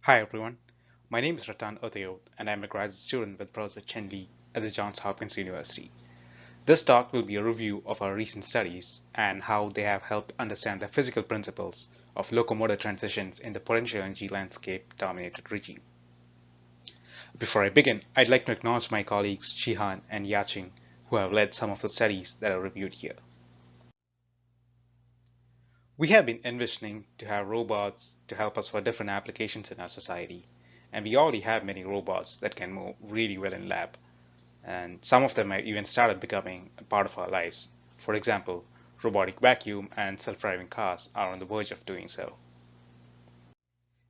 Hi everyone, my name is Ratan Udayo and I'm a graduate student with Professor Chen Li at the Johns Hopkins University. This talk will be a review of our recent studies and how they have helped understand the physical principles of locomotor transitions in the potential energy landscape dominated regime. Before I begin, I'd like to acknowledge my colleagues Shihan and Yaching who have led some of the studies that are reviewed here. We have been envisioning to have robots to help us for different applications in our society, and we already have many robots that can move really well in lab, and some of them have even started becoming a part of our lives. For example, robotic vacuum and self-driving cars are on the verge of doing so.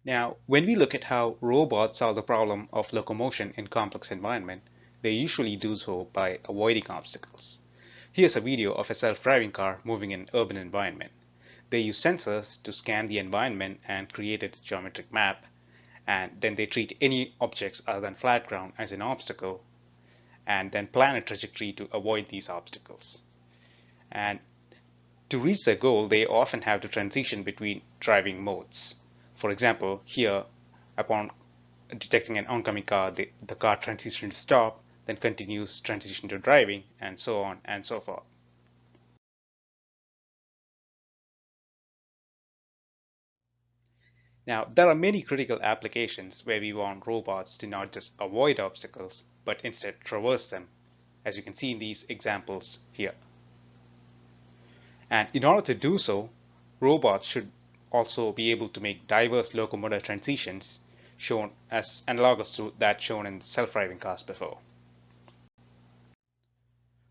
Now, when we look at how robots solve the problem of locomotion in complex environment, they usually do so by avoiding obstacles. Here's a video of a self-driving car moving in an urban environment. They use sensors to scan the environment and create its geometric map, and then they treat any objects other than flat ground as an obstacle, and then plan a trajectory to avoid these obstacles. And to reach their goal, they often have to transition between driving modes. For example, here, upon detecting an oncoming car, the car transitions to stop, then continues transition to driving, and so on and so forth. Now, there are many critical applications where we want robots to not just avoid obstacles, but instead traverse them, as you can see in these examples here. And in order to do so, robots should also be able to make diverse locomotor transitions, shown as analogous to that shown in self-driving cars before.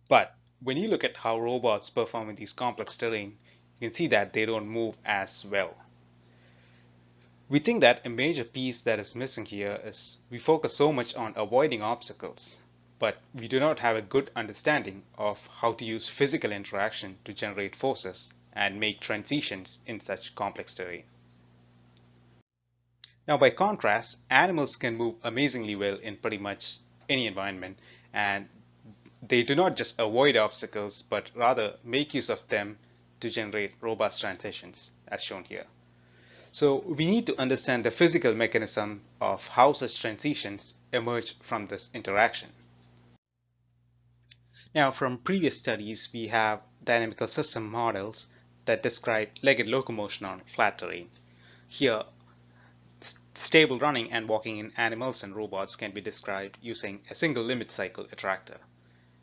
But when you look at how robots perform in these complex terrain, you can see that they don't move as well. We think that a major piece that is missing here is we focus so much on avoiding obstacles, but we do not have a good understanding of how to use physical interaction to generate forces and make transitions in such complex terrain. Now, by contrast, animals can move amazingly well in pretty much any environment, and they do not just avoid obstacles, but rather make use of them to generate robust transitions, as shown here. So we need to understand the physical mechanism of how such transitions emerge from this interaction. Now, from previous studies, we have dynamical system models that describe legged locomotion on flat terrain. Here, stable running and walking in animals and robots can be described using a single limit cycle attractor.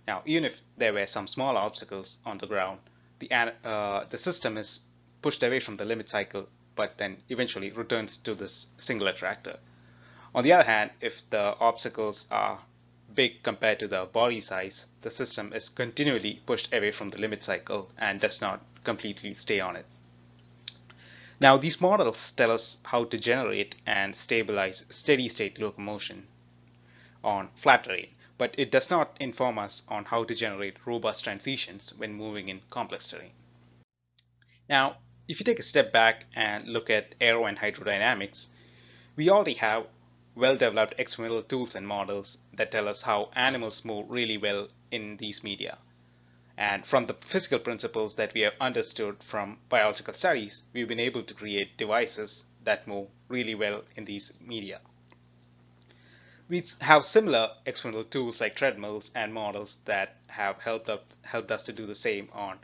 Now, even if there were some small obstacles on the ground, the system is pushed away from the limit cycle, but then eventually returns to this single attractor. On the other hand, if the obstacles are big compared to the body size, the system is continually pushed away from the limit cycle and does not completely stay on it. Now, these models tell us how to generate and stabilize steady-state locomotion on flat terrain, but it does not inform us on how to generate robust transitions when moving in complex terrain. Now, if you take a step back and look at aero and hydrodynamics, we already have well-developed experimental tools and models that tell us how animals move really well in these media. And from the physical principles that we have understood from biological studies, we've been able to create devices that move really well in these media. We have similar experimental tools like treadmills and models that have helped us to do the same on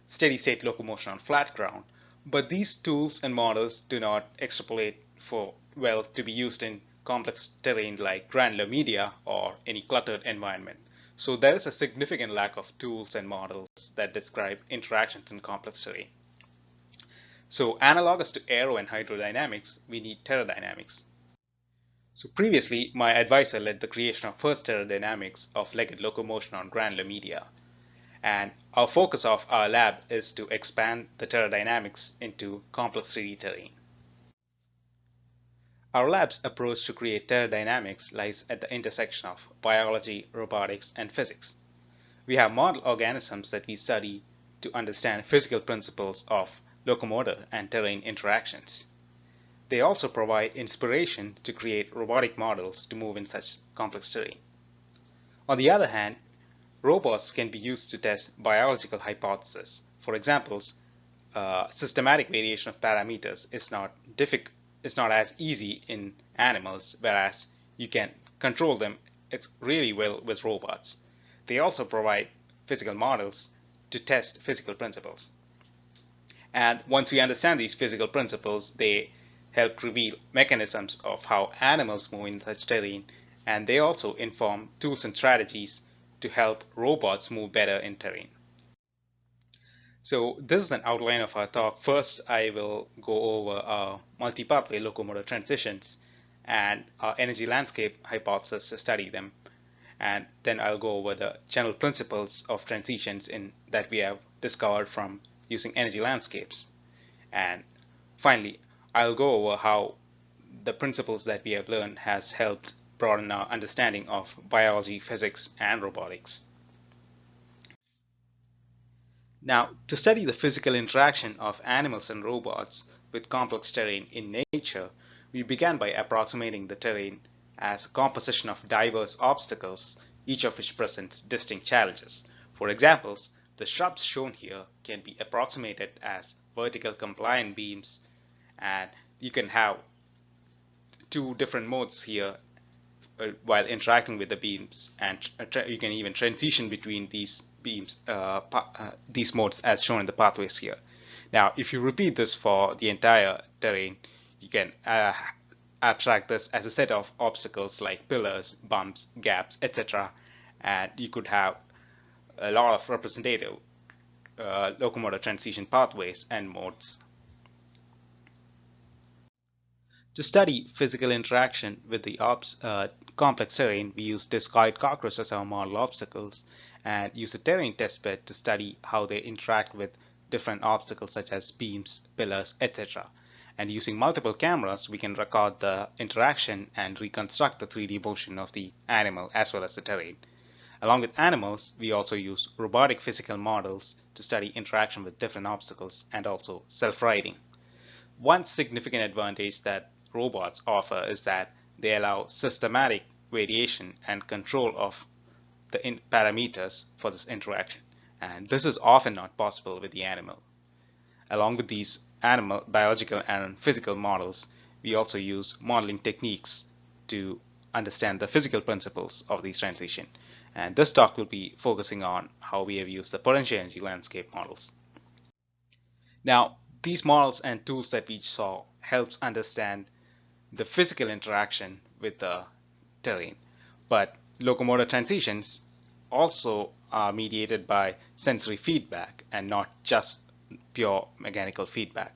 steady-state locomotion on flat ground. But these tools and models do not extrapolate to be used in complex terrain like granular media or any cluttered environment. So there is a significant lack of tools and models that describe interactions in complex terrain. So analogous to aero and hydrodynamics, we need terradynamics. So previously, my advisor led the creation of first Terradynamics of legged locomotion on granular media. And our focus of our lab is to expand the Terradynamics into complex 3D terrain. Our lab's approach to create Terradynamics lies at the intersection of biology, robotics, and physics. We have model organisms that we study to understand physical principles of locomotor and terrain interactions. They also provide inspiration to create robotic models to move in such complex terrain. On the other hand, robots can be used to test biological hypotheses. For example, systematic variation of parameters is not is not as easy in animals, whereas you can control them really well with robots. They also provide physical models to test physical principles. And once we understand these physical principles, they help reveal mechanisms of how animals move in such terrain, and they also inform tools and strategies to help robots move better in terrain. So this is an outline of our talk. First, I will go over our multi-pathway locomotor transitions and our energy landscape hypothesis to study them. And then I'll go over the general principles of transitions that we have discovered from using energy landscapes. And finally, I'll go over how the principles that we have learned has helped broaden our understanding of biology, physics, and robotics. Now, to study the physical interaction of animals and robots with complex terrain in nature, we began by approximating the terrain as a composition of diverse obstacles, each of which presents distinct challenges. For examples, the shrubs shown here can be approximated as vertical compliant beams, and you can have two different modes here while interacting with the beams, and you can even transition between these beams, these modes as shown in the pathways here. Now, if you repeat this for the entire terrain, you can abstract this as a set of obstacles like pillars, bumps, gaps, etc. And you could have a lot of representative locomotor transition pathways and modes. To study physical interaction with the complex terrain, we use discoid cockroach as our model obstacles and use a terrain testbed to study how they interact with different obstacles such as beams, pillars, etc. And using multiple cameras, we can record the interaction and reconstruct the 3D motion of the animal as well as the terrain. Along with animals, we also use robotic physical models to study interaction with different obstacles and also self-riding. One significant advantage that robots offer is that they allow systematic variation and control of the parameters for this interaction, and this is often not possible with the animal. Along with these animal biological and physical models, we also use modeling techniques to understand the physical principles of these transitions. And this talk will be focusing on how we have used the potential energy landscape models. Now, these models and tools that we saw helps understand the physical interaction with the terrain. But locomotor transitions also are mediated by sensory feedback and not just pure mechanical feedback.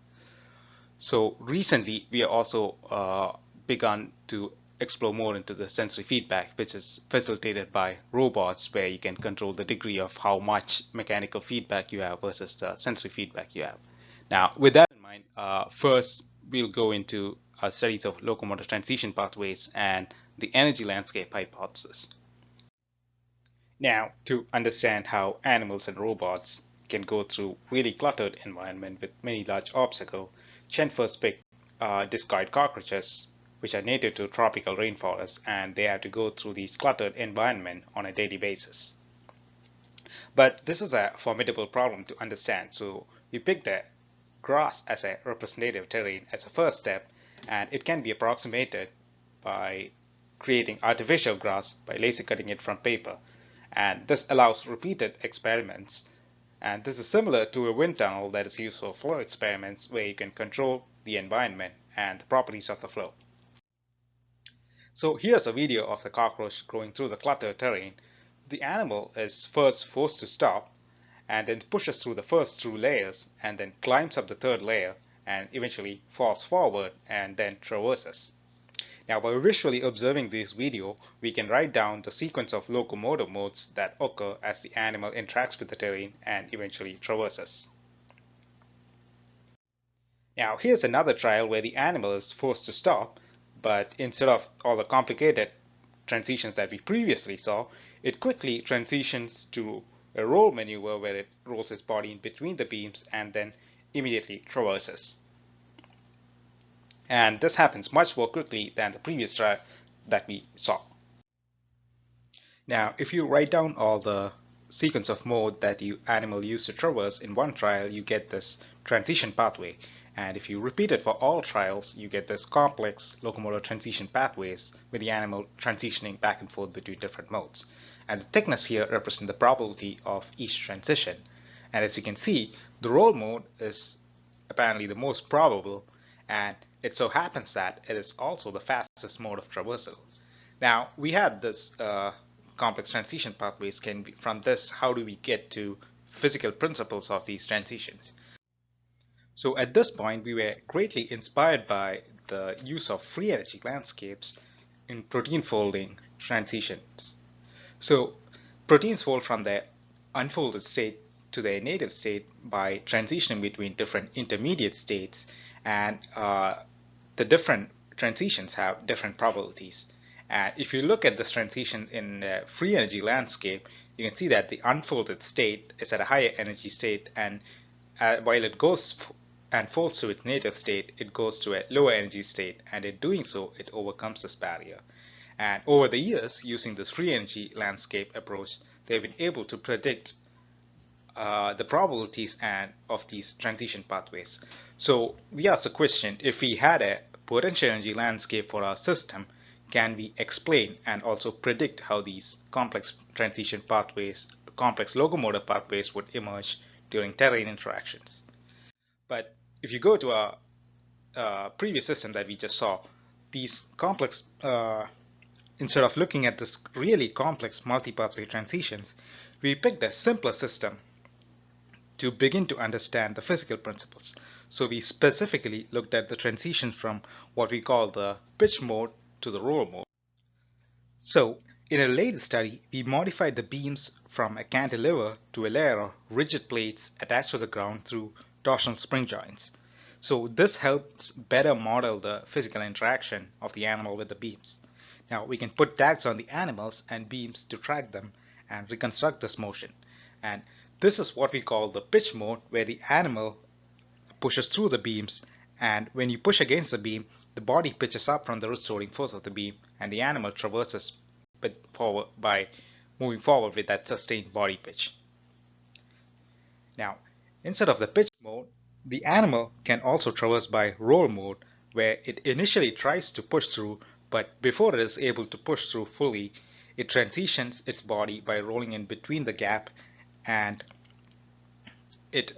So recently, we have also begun to explore more into the sensory feedback, which is facilitated by robots, where you can control the degree of how much mechanical feedback you have versus the sensory feedback you have. Now, with that in mind, first we'll go into studies of locomotor transition pathways and the energy landscape hypothesis. Now, to understand how animals and robots can go through really cluttered environment with many large obstacles, Chen first picked discoid cockroaches, which are native to tropical rainforests, and they have to go through these cluttered environment on a daily basis. But this is a formidable problem to understand, so we picked the grass as a representative terrain as a first step, and it can be approximated by creating artificial grass by laser cutting it from paper. And this allows repeated experiments. And this is similar to a wind tunnel that is used for flow experiments, where you can control the environment and the properties of the flow. So here's a video of the cockroach going through the cluttered terrain. The animal is first forced to stop and then pushes through the first two layers and then climbs up the third layer and eventually falls forward and then traverses. Now, by visually observing this video, we can write down the sequence of locomotor modes that occur as the animal interacts with the terrain and eventually traverses. Now, here's another trial where the animal is forced to stop, but instead of all the complicated transitions that we previously saw, it quickly transitions to a roll maneuver where it rolls its body in between the beams and then immediately traverses. And this happens much more quickly than the previous trial that we saw. Now, if you write down all the sequence of mode that the animal used to traverse in one trial, you get this transition pathway. And if you repeat it for all trials, you get this complex locomotor transition pathways with the animal transitioning back and forth between different modes. And the thickness here represents the probability of each transition. And as you can see, the roll mode is apparently the most probable, and it so happens that it is also the fastest mode of traversal. Now, we had this complex transition pathways. From this, how do we get to physical principles of these transitions? So at this point, we were greatly inspired by the use of free energy landscapes in protein folding transitions. So proteins fold from their unfolded state to their native state by transitioning between different intermediate states, and the different transitions have different probabilities. And if you look at this transition in a free energy landscape, you can see that the unfolded state is at a higher energy state, and while it goes and folds to its native state, it goes to a lower energy state, and in doing so, it overcomes this barrier. And over the years, using this free energy landscape approach, they've been able to predict the probabilities of these transition pathways. So we asked the question, if we had a potential energy landscape for our system, can we explain and also predict how these complex transition pathways, complex locomotor pathways would emerge during terrain interactions? But if you go to our previous system that we just saw, these complex, instead of looking at this really complex multi-pathway transitions, we picked a simpler system to begin to understand the physical principles. So we specifically looked at the transition from what we call the pitch mode to the roll mode. So in a later study, we modified the beams from a cantilever to a layer of rigid plates attached to the ground through torsional spring joints. So this helps better model the physical interaction of the animal with the beams. Now we can put tags on the animals and beams to track them and reconstruct this motion. And this is what we call the pitch mode, where the animal pushes through the beams, and when you push against the beam, the body pitches up from the restoring force of the beam, and the animal traverses forward by moving forward with that sustained body pitch. Now, instead of the pitch mode, the animal can also traverse by roll mode, where it initially tries to push through, but before it is able to push through fully, it transitions its body by rolling in between the gap, and it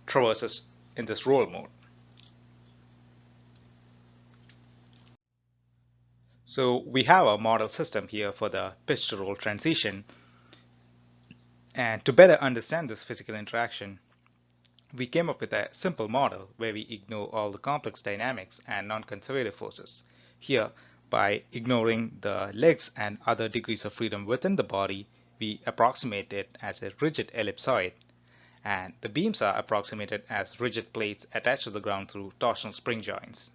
traverses in this roll mode. So we have a model system here for the pitch to roll transition. And to better understand this physical interaction, we came up with a simple model where we ignore all the complex dynamics and non-conservative forces. Here, by ignoring the legs and other degrees of freedom within the body, we approximate it as a rigid ellipsoid, and the beams are approximated as rigid plates attached to the ground through torsional spring joints.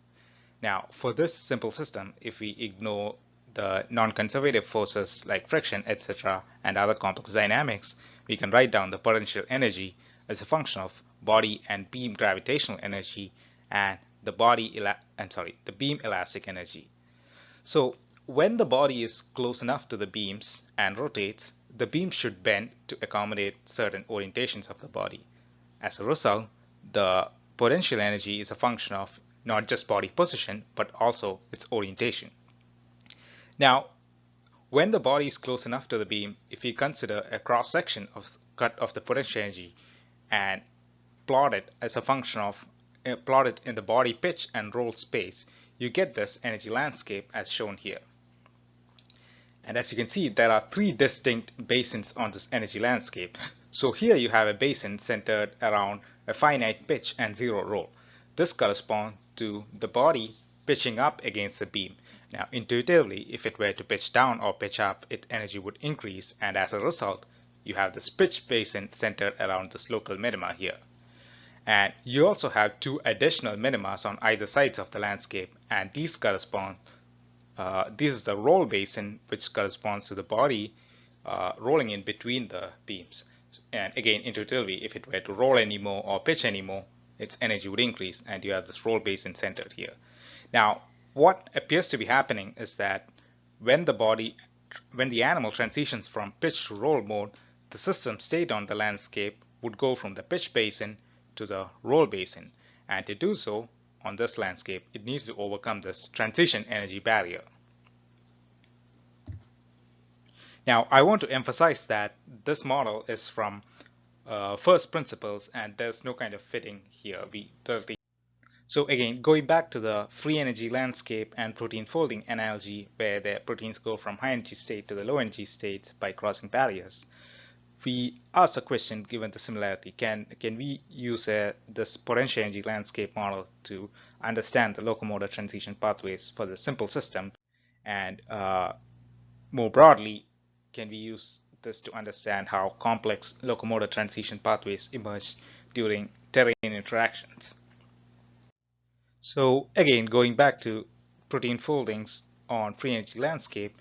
Now, for this simple system, if we ignore the non-conservative forces like friction, etc., and other complex dynamics, we can write down the potential energy as a function of body and beam gravitational energy and the beam elastic energy. So when the body is close enough to the beams and rotates, the beam should bend to accommodate certain orientations of the body. As a result, the potential energy is a function of not just body position, but also its orientation. Now, when the body is close enough to the beam, if you consider a cross-section cut of the potential energy and plot it as a function of plot it in the body pitch and roll space, you get this energy landscape as shown here. And as you can see, there are three distinct basins on this energy landscape. So here you have a basin centered around a finite pitch and zero roll. This corresponds to the body pitching up against the beam. Now, intuitively, if it were to pitch down or pitch up, its energy would increase, and as a result, you have this pitch basin centered around this local minima here. And you also have two additional minimas on either sides of the landscape, and these correspond. This is the roll basin, which corresponds to the body rolling in between the beams. And again, intuitively, if it were to roll anymore or pitch anymore, its energy would increase, and you have this roll basin centered here. Now, what appears to be happening is that when the animal transitions from pitch to roll mode, the system state on the landscape would go from the pitch basin to the roll basin. And to do so, on this landscape, it needs to overcome this transition energy barrier. Now, I want to emphasize that this model is from first principles, and there's no kind of fitting here. So again, going back to the free energy landscape and protein folding analogy, where the proteins go from high energy state to the low energy state by crossing barriers, we ask a question given the similarity. Can we use this potential energy landscape model to understand the locomotor transition pathways for the simple system? And more broadly, can we use this to understand how complex locomotor transition pathways emerge during terrain interactions? So again, going back to protein foldings on free energy landscape,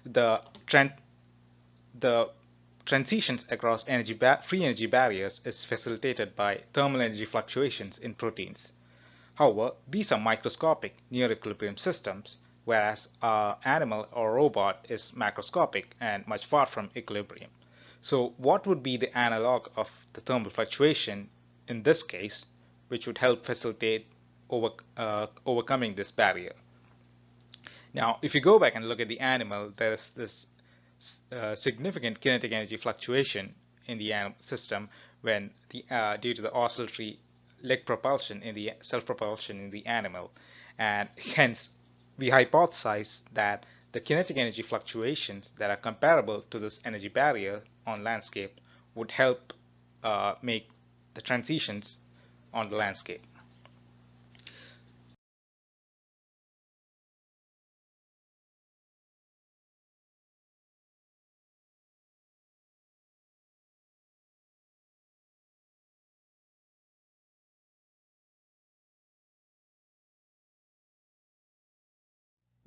the transitions across free energy barriers is facilitated by thermal energy fluctuations in proteins. However, these are microscopic near equilibrium systems, whereas an animal or robot is macroscopic and much far from equilibrium. So what would be the analog of the thermal fluctuation in this case, which would help facilitate overcoming this barrier? Now, if you go back and look at the animal, there's this significant kinetic energy fluctuation in the animal system when due to the oscillatory leg propulsion in the self-propulsion in the animal, and hence we hypothesize that the kinetic energy fluctuations that are comparable to this energy barrier on landscape would help make the transitions on the landscape.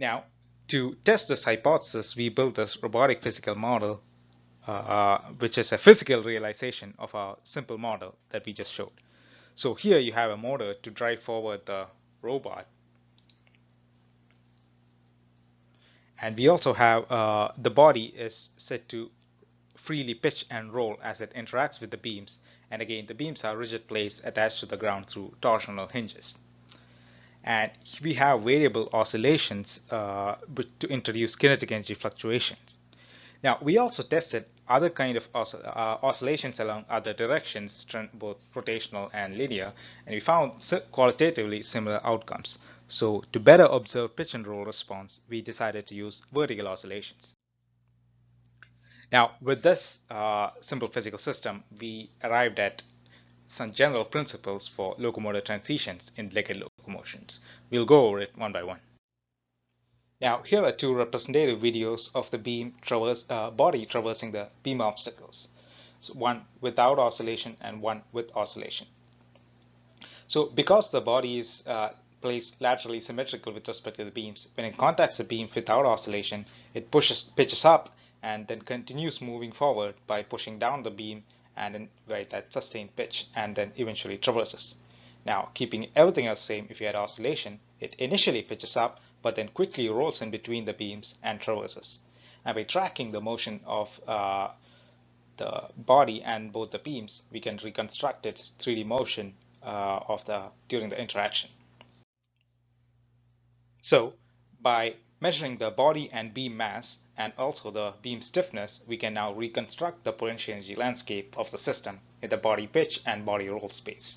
Now, to test this hypothesis, we built this robotic physical model, which is a physical realization of our simple model that we just showed. So here you have a motor to drive forward the robot. And we also have the body is set to freely pitch and roll as it interacts with the beams. And again, the beams are rigid plates attached to the ground through torsional hinges. And we have variable oscillations to introduce kinetic energy fluctuations. Now, we also tested other kind of oscillations along other directions, both rotational and linear, and we found qualitatively similar outcomes. So to better observe pitch and roll response, we decided to use vertical oscillations. Now, with this simple physical system, we arrived at some general principles for locomotor transitions in legged locomotions. We'll go over it one by one. Now, here are two representative videos of the body traversing the beam obstacles. So one without oscillation and one with oscillation. So because the body is placed laterally symmetrical with respect to the beams, when it contacts the beam without oscillation, it pitches up and then continues moving forward by pushing down the beam and then by that sustained pitch, and then eventually traverses. Now, keeping everything else same, if you had oscillation, it initially pitches up, but then quickly rolls in between the beams and traverses. And by tracking the motion of the body and both the beams, we can reconstruct its 3D motion during the interaction. So, by measuring the body and beam mass and also the beam stiffness, we can now reconstruct the potential energy landscape of the system in the body pitch and body roll space.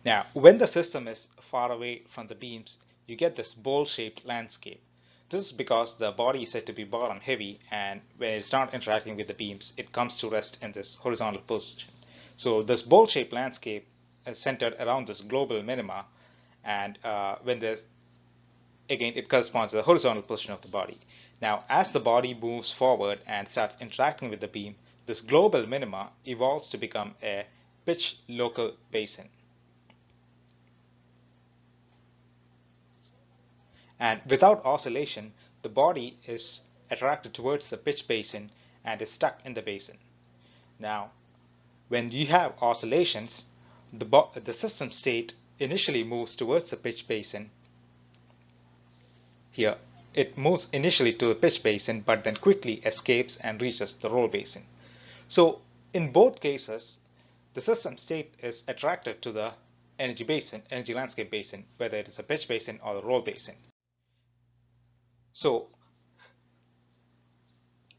Now, when the system is far away from the beams, you get this bowl-shaped landscape. This is because the body is said to be bottom heavy, and when it's not interacting with the beams, it comes to rest in this horizontal position. So this bowl-shaped landscape is centered around this global minima, and again, it corresponds to the horizontal position of the body. Now, as the body moves forward and starts interacting with the beam, this global minima evolves to become a pitch local basin. And without oscillation, the body is attracted towards the pitch basin and is stuck in the basin. Now, when you have oscillations, the system state initially moves towards the pitch basin. Here, it moves initially to the pitch basin, but then quickly escapes and reaches the roll basin. So in both cases, the system state is attracted to the energy landscape basin, whether it is a pitch basin or a roll basin. So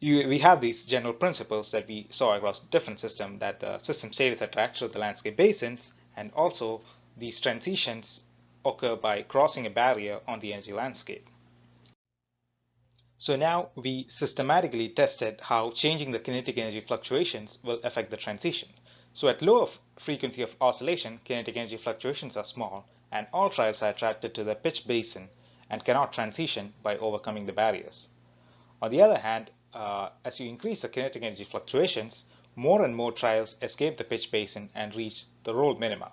we have these general principles that we saw across different systems, that the system state is attached to the landscape basins, and also these transitions occur by crossing a barrier on the energy landscape. So now we systematically tested how changing the kinetic energy fluctuations will affect the transition. So at lower frequency of oscillation, kinetic energy fluctuations are small, and all trials are attracted to the pitch basin and cannot transition by overcoming the barriers. On the other hand, as you increase the kinetic energy fluctuations, more and more trials escape the pitch basin and reach the roll minima.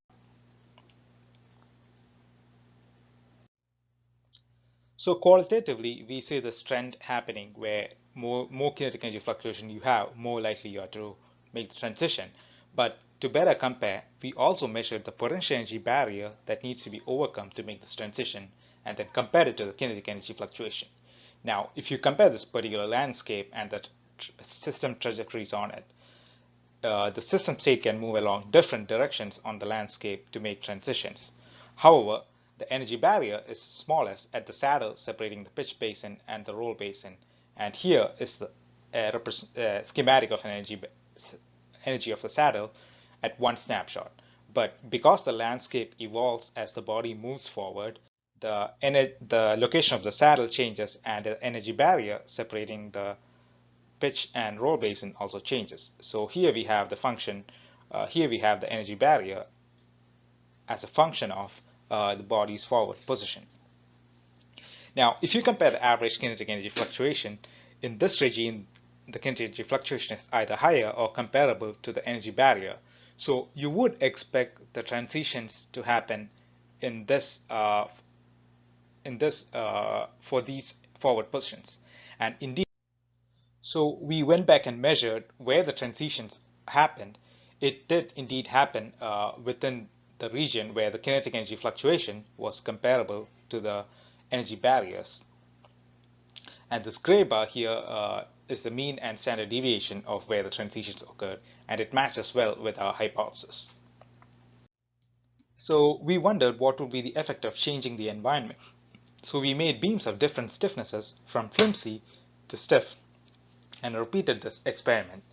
So qualitatively, we see this trend happening where more kinetic energy fluctuation you have, more likely you are to make the transition. But to better compare, we also measured the potential energy barrier that needs to be overcome to make this transition, and then compared it to the kinetic energy fluctuation. Now, if you compare this particular landscape and the system trajectories on it, the system state can move along different directions on the landscape to make transitions. However, the energy barrier is smallest at the saddle separating the pitch basin and the roll basin, and here is the schematic of an energy of the saddle at one snapshot. But because the landscape evolves as the body moves forward, the location of the saddle changes, and the energy barrier separating the pitch and roll basin also changes. So here we have the function, here we have the energy barrier as a function of the body's forward position. Now, if you compare the average kinetic energy fluctuation, in this regime, the kinetic energy fluctuation is either higher or comparable to the energy barrier. So you would expect the transitions to happen in this for these forward positions. And indeed, so we went back and measured where the transitions happened. It did indeed happen within the region where the kinetic energy fluctuation was comparable to the energy barriers. And this gray bar here is the mean and standard deviation of where the transitions occurred, and it matches well with our hypothesis. So we wondered what would be the effect of changing the environment. So we made beams of different stiffnesses from flimsy to stiff and repeated this experiment.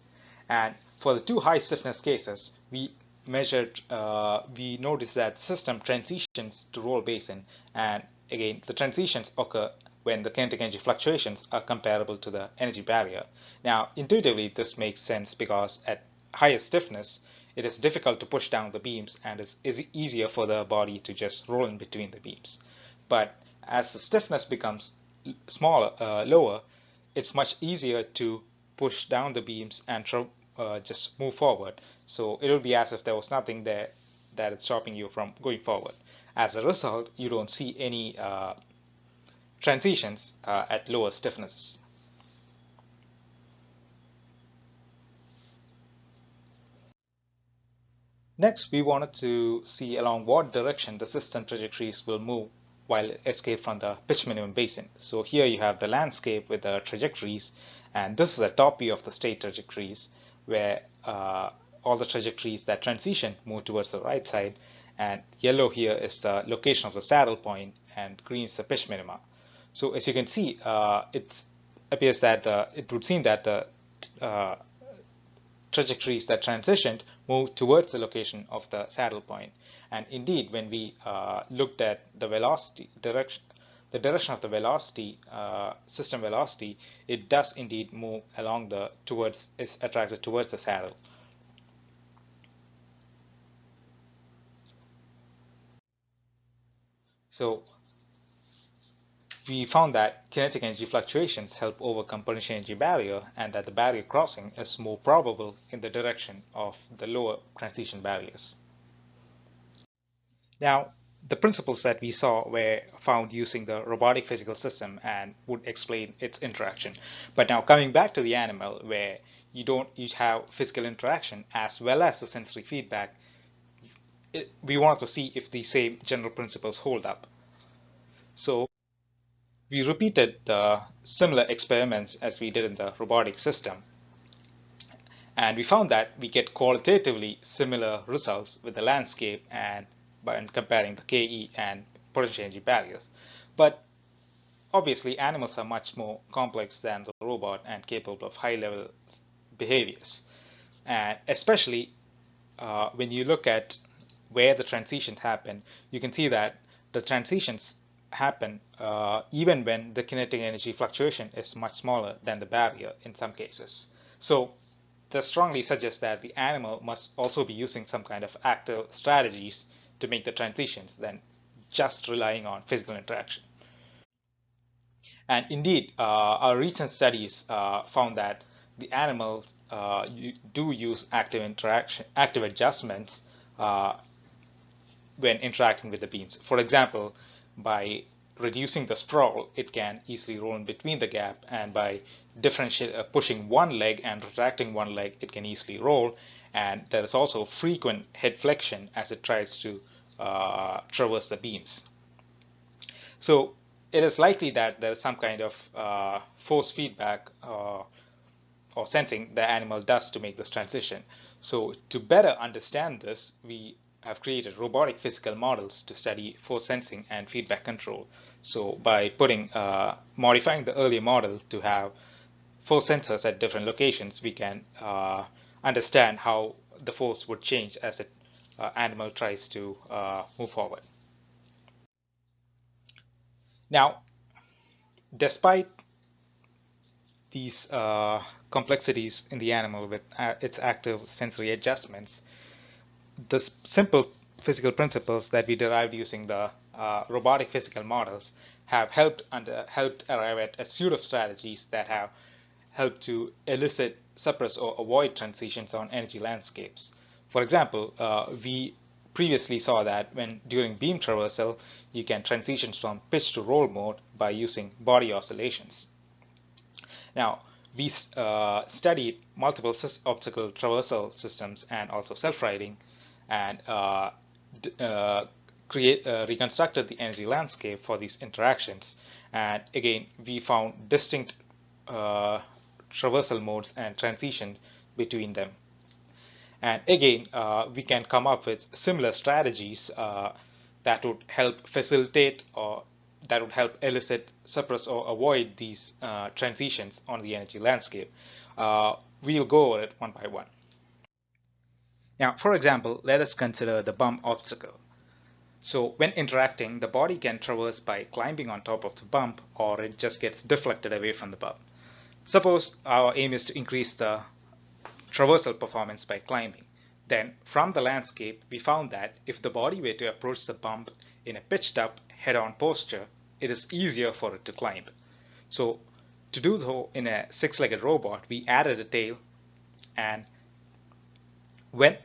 And for the two high stiffness cases, we noticed that system transitions to roll basin, and again the transitions occur when the kinetic energy fluctuations are comparable to the energy barrier. Now intuitively this makes sense because at higher stiffness it is difficult to push down the beams, and it's easier for the body to just roll in between the beams. But as the stiffness becomes lower, it's much easier to push down the beams and just move forward. So it will be as if there was nothing there that is stopping you from going forward. As a result, you don't see any transitions at lower stiffnesses. Next, we wanted to see along what direction the system trajectories will move while escape from the pitch minimum basin. So here you have the landscape with the trajectories, and this is the top view of the state trajectories, where all the trajectories that transition move towards the right side, and yellow here is the location of the saddle point, and green is the pitch minima. So as you can see, it appears that it would seem that the trajectories that transitioned move towards the location of the saddle point. And indeed, when we looked at the velocity direction, the direction of the velocity, system velocity, it does indeed move along is attracted towards the saddle. So we found that kinetic energy fluctuations help overcome potential energy barrier, and that the barrier crossing is more probable in the direction of the lower transition barriers. Now, the principles that we saw were found using the robotic physical system and would explain its interaction. But now coming back to the animal, where you have physical interaction as well as the sensory feedback, we wanted to see if the same general principles hold up. So we repeated the similar experiments as we did in the robotic system, and we found that we get qualitatively similar results with the landscape and by comparing the KE and potential energy barriers. But obviously, animals are much more complex than the robot and capable of high-level behaviors. And especially when you look at where the transitions happen, you can see that the transitions happen even when the kinetic energy fluctuation is much smaller than the barrier in some cases. So this strongly suggests that the animal must also be using some kind of active strategies to make the transitions than just relying on physical interaction. And indeed, our recent studies found that the animals do use active adjustments when interacting with the beams. For example, by reducing the sprawl, it can easily roll in between the gap, and by pushing one leg and retracting one leg, it can easily roll. And there is also frequent head flexion as it tries to traverse the beams. So it is likely that there is some kind of force feedback or sensing the animal does to make this transition. So to better understand this, we have created robotic physical models to study force sensing and feedback control. So by modifying the earlier model to have force sensors at different locations, we can understand how the force would change as an animal tries to move forward. Now, despite these complexities in the animal with its active sensory adjustments, the simple physical principles that we derived using the robotic physical models have helped arrive at a suite of strategies that have helped to elicit, suppress, or avoid transitions on energy landscapes. For example, we previously saw that during beam traversal, you can transition from pitch to roll mode by using body oscillations. Now, we studied multiple obstacle traversal systems and also self-riding, and reconstructed the energy landscape for these interactions. And again, we found distinct traversal modes and transitions between them. And again, we can come up with similar strategies that would help facilitate or that would help elicit, suppress, or avoid these transitions on the energy landscape. We'll go over it one by one. Now, for example, let us consider the bump obstacle. So when interacting, the body can traverse by climbing on top of the bump, or it just gets deflected away from the bump. Suppose our aim is to increase the traversal performance by climbing. Then, from the landscape, we found that if the body were to approach the bump in a pitched up, head-on posture, it is easier for it to climb. So, to do so in a six-legged robot, we added a tail, and when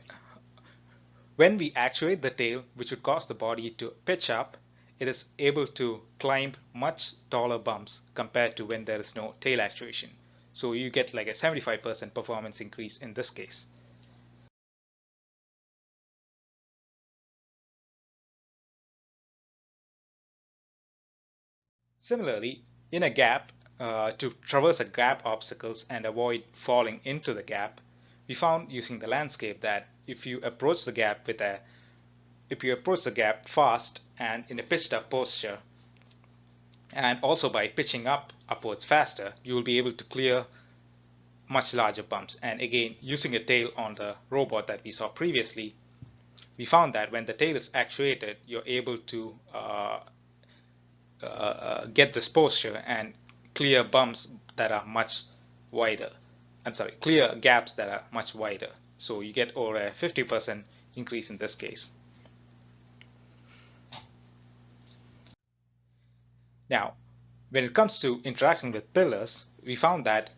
we actuate the tail, which would cause the body to pitch up, it is able to climb much taller bumps compared to when there is no tail actuation. So you get like a 75% performance increase in this case. Similarly, in a gap, to traverse a gap obstacles and avoid falling into the gap, we found using the landscape that if you approach the gap fast and in a pitched up posture, and also by pitching upwards faster, you will be able to clear much larger bumps. And again, using a tail on the robot that we saw previously, we found that when the tail is actuated, you're able to get this posture and clear bumps that are much wider. Clear gaps that are much wider. So you get over a 50% increase in this case. Now, when it comes to interacting with pillars, we found that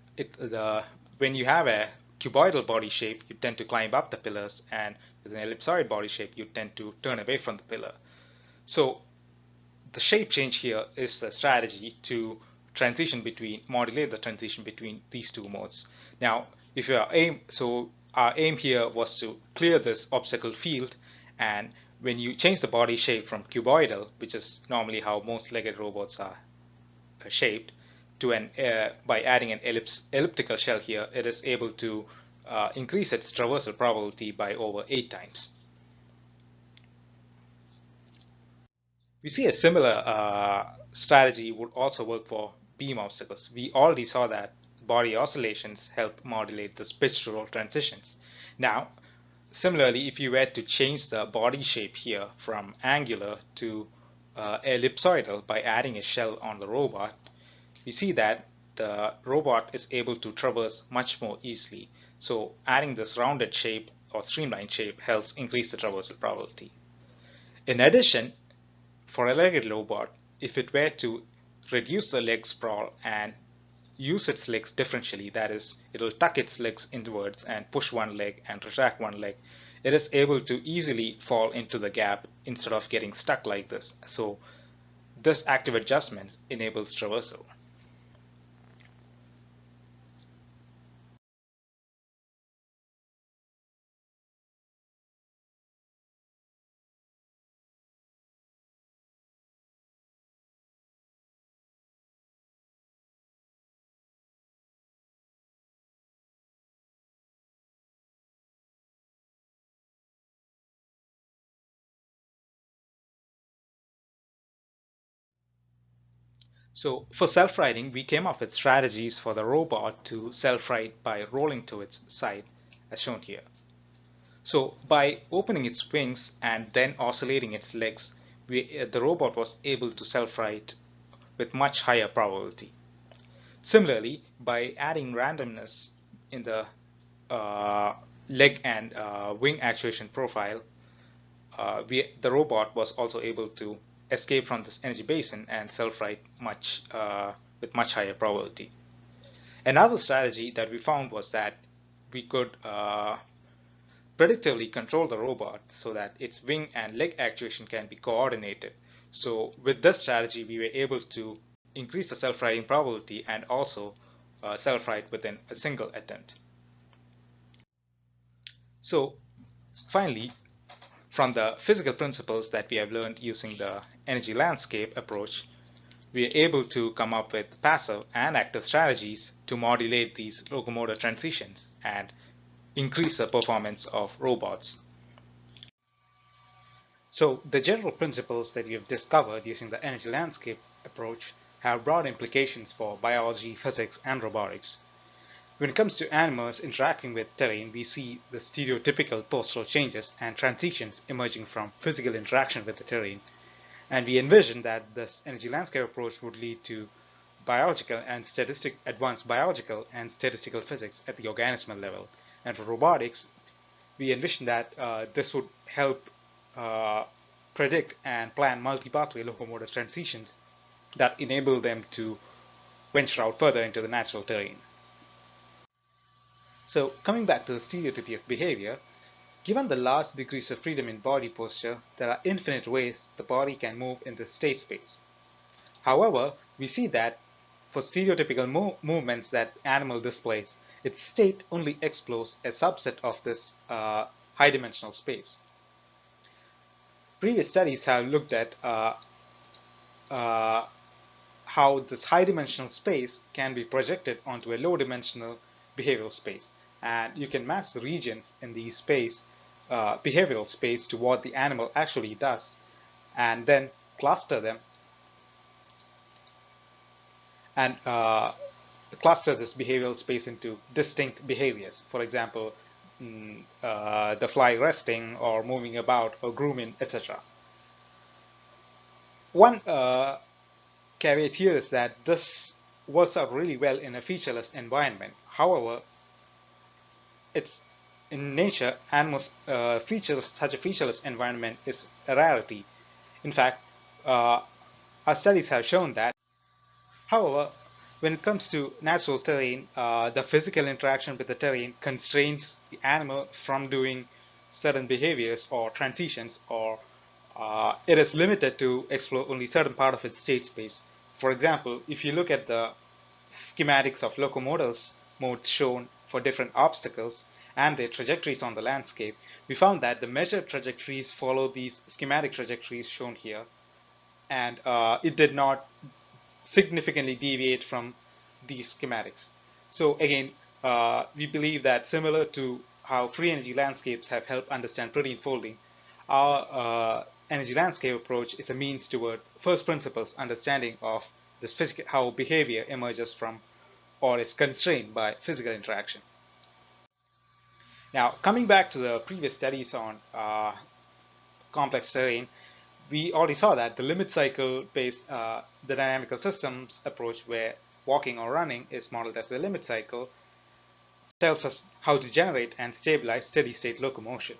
when you have a cuboidal body shape, you tend to climb up the pillars, and with an ellipsoid body shape, you tend to turn away from the pillar. So the shape change here is the strategy to modulate the transition between these two modes. Now, our aim here was to clear this obstacle field, and when you change the body shape from cuboidal, which is normally how most legged robots are shaped, to by adding an elliptical shell here, it is able to increase its traversal probability by over 8 times. We see a similar strategy would also work for beam obstacles. We already saw that body oscillations help modulate the pitch to roll transitions. Now, similarly, if you were to change the body shape here from angular to ellipsoidal by adding a shell on the robot, we see that the robot is able to traverse much more easily. So adding this rounded shape or streamlined shape helps increase the traversal probability. In addition, for a legged robot, if it were to reduce the leg sprawl and use its legs differentially, that is, it will tuck its legs inwards and push one leg and retract one leg, it is able to easily fall into the gap instead of getting stuck like this. So this active adjustment enables traversal. So for self-righting, we came up with strategies for the robot to self-right by rolling to its side, as shown here. So by opening its wings and then oscillating its legs, the robot was able to self-right with much higher probability. Similarly, by adding randomness in the leg and wing actuation profile, the robot was also able to escape from this energy basin and self-right with much higher probability. Another strategy that we found was that we could predictively control the robot so that its wing and leg actuation can be coordinated. So with this strategy, we were able to increase the self-righting probability and also self-right within a single attempt. So finally, from the physical principles that we have learned using the energy landscape approach, we are able to come up with passive and active strategies to modulate these locomotor transitions and increase the performance of robots. So the general principles that we have discovered using the energy landscape approach have broad implications for biology, physics, and robotics. When it comes to animals interacting with terrain, we see the stereotypical postural changes and transitions emerging from physical interaction with the terrain. And we envision that this energy landscape approach would lead to advanced biological and statistical physics at the organismal level. And for robotics, we envision that this would help uh, predict and plan multi-pathway locomotor transitions that enable them to venture out further into the natural terrain. So coming back to the stereotypy of behavior, given the large degrees of freedom in body posture, there are infinite ways the body can move in the state space. However, we see that for stereotypical movements that animal displays, its state only explores a subset of this high-dimensional space. Previous studies have looked at uh, how this high-dimensional space can be projected onto a low-dimensional behavioral space, and you can match the regions in the behavioral space to what the animal actually does, and then cluster them and cluster this behavioral space into distinct behaviors. For example, the fly resting or moving about or grooming, etc. One caveat here is that this works out really well in a featureless environment. However, it's in nature, animals such a featureless environment is a rarity. In fact, our studies have shown that. However, when it comes to natural terrain, the physical interaction with the terrain constrains the animal from doing certain behaviors or transitions, or it is limited to explore only certain part of its state space. For example, if you look at the schematics of locomotors modes shown for different obstacles and their trajectories on the landscape, we found that the measured trajectories follow these schematic trajectories shown here, and it did not significantly deviate from these schematics. So again, we believe that similar to how free energy landscapes have helped understand protein folding, our energy landscape approach is a means towards first principles understanding of this how behavior emerges from or is constrained by physical interaction. Now, coming back to the previous studies on complex terrain, we already saw that the limit cycle based the dynamical systems approach, where walking or running is modeled as a limit cycle, tells us how to generate and stabilize steady-state locomotion.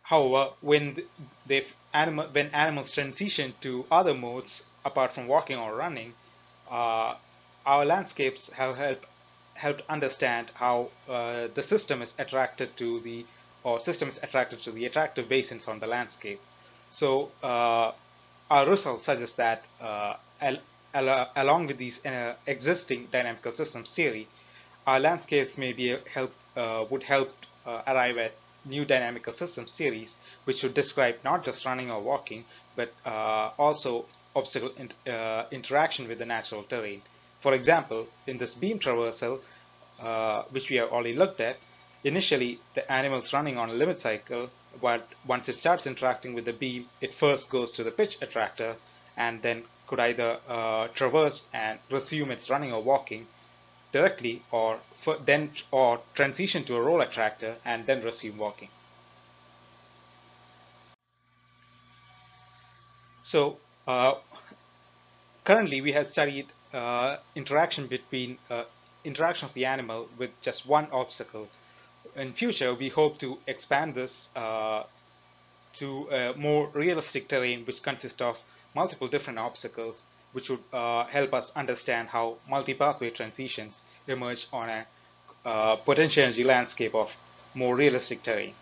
However, when animals transition to other modes apart from walking or running, our landscapes have helped understand how the system is attracted to the attractive basins on the landscape. So our results suggest that along with these existing dynamical systems theory, our landscapes may be would help arrive at new dynamical systems theories, which should describe not just running or walking, but also obstacle interaction with the natural terrain. For example, in this beam traversal, which we have already looked at, initially the animal's running on a limit cycle, but once it starts interacting with the beam, it first goes to the pitch attractor and then could either traverse and resume its running or walking directly, or transition to a roll attractor and then resume walking. So currently we have studied interaction between interaction of the animal with just one obstacle. In future, we hope to expand this to a more realistic terrain which consists of multiple different obstacles, which would help us understand how multi-pathway transitions emerge on a potential energy landscape of more realistic terrain.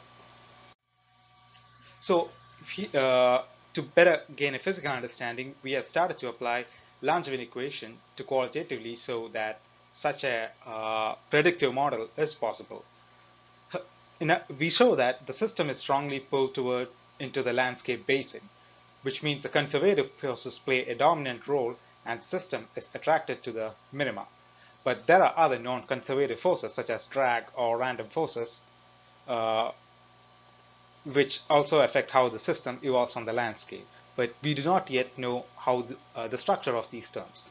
So to better gain a physical understanding, we have started to apply Langevin equation to qualitatively show that such a predictive model is possible. We show that the system is strongly pulled into the landscape basin, which means the conservative forces play a dominant role and the system is attracted to the minima. But there are other non-conservative forces such as drag or random forces, which also affect how the system evolves on the landscape. But we do not yet know how the structure of these terms.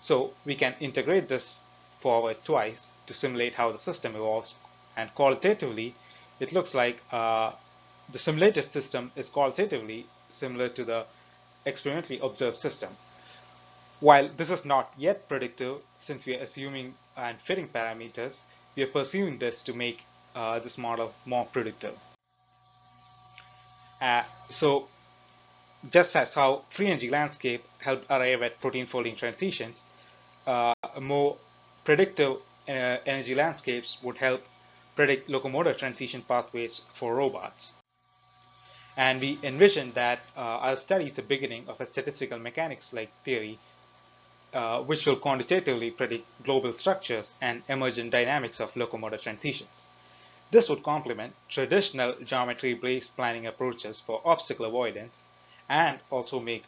So we can integrate this forward twice to simulate how the system evolves, and qualitatively it looks like the simulated system is qualitatively similar to the experimentally observed system. While this is not yet predictive, since we are assuming and fitting parameters, we are pursuing this to make this model more predictive. So just as how free energy landscape helped arrive at protein folding transitions, more predictive energy landscapes would help predict locomotor transition pathways for robots. And we envision that our study is the beginning of a statistical mechanics-like theory which will quantitatively predict global structures and emergent dynamics of locomotor transitions. This would complement traditional geometry-based planning approaches for obstacle avoidance and also make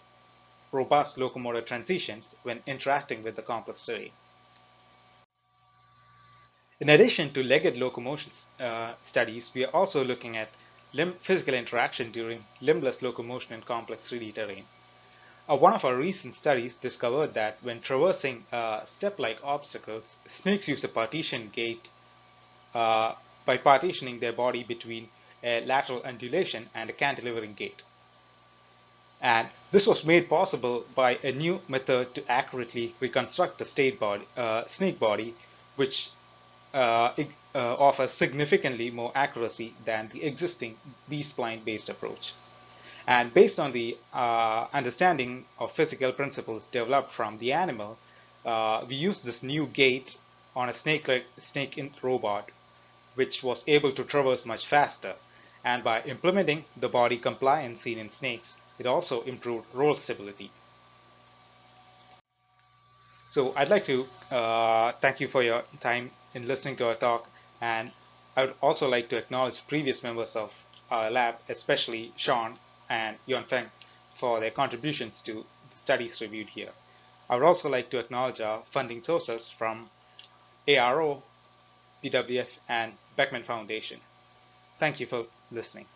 robust locomotor transitions when interacting with the complex terrain. In addition to legged locomotion studies, we are also looking at physical interaction during limbless locomotion in complex 3D terrain. One of our recent studies discovered that when traversing step-like obstacles, snakes use a partition gait by partitioning their body between a lateral undulation and a cantilevering gait. And this was made possible by a new method to accurately reconstruct the snake body, which offers significantly more accuracy than the existing B-spline based approach. And based on the understanding of physical principles developed from the animal, we used this new gait on a snake robot, which was able to traverse much faster. And by implementing the body compliance seen in snakes, it also improved roll stability. So I'd like to thank you for your time in listening to our talk, and I would also like to acknowledge previous members of our lab, especially Sean and Yonfeng, for their contributions to the studies reviewed here. I would also like to acknowledge our funding sources from ARO, BWF, and Beckman Foundation. Thank you for listening.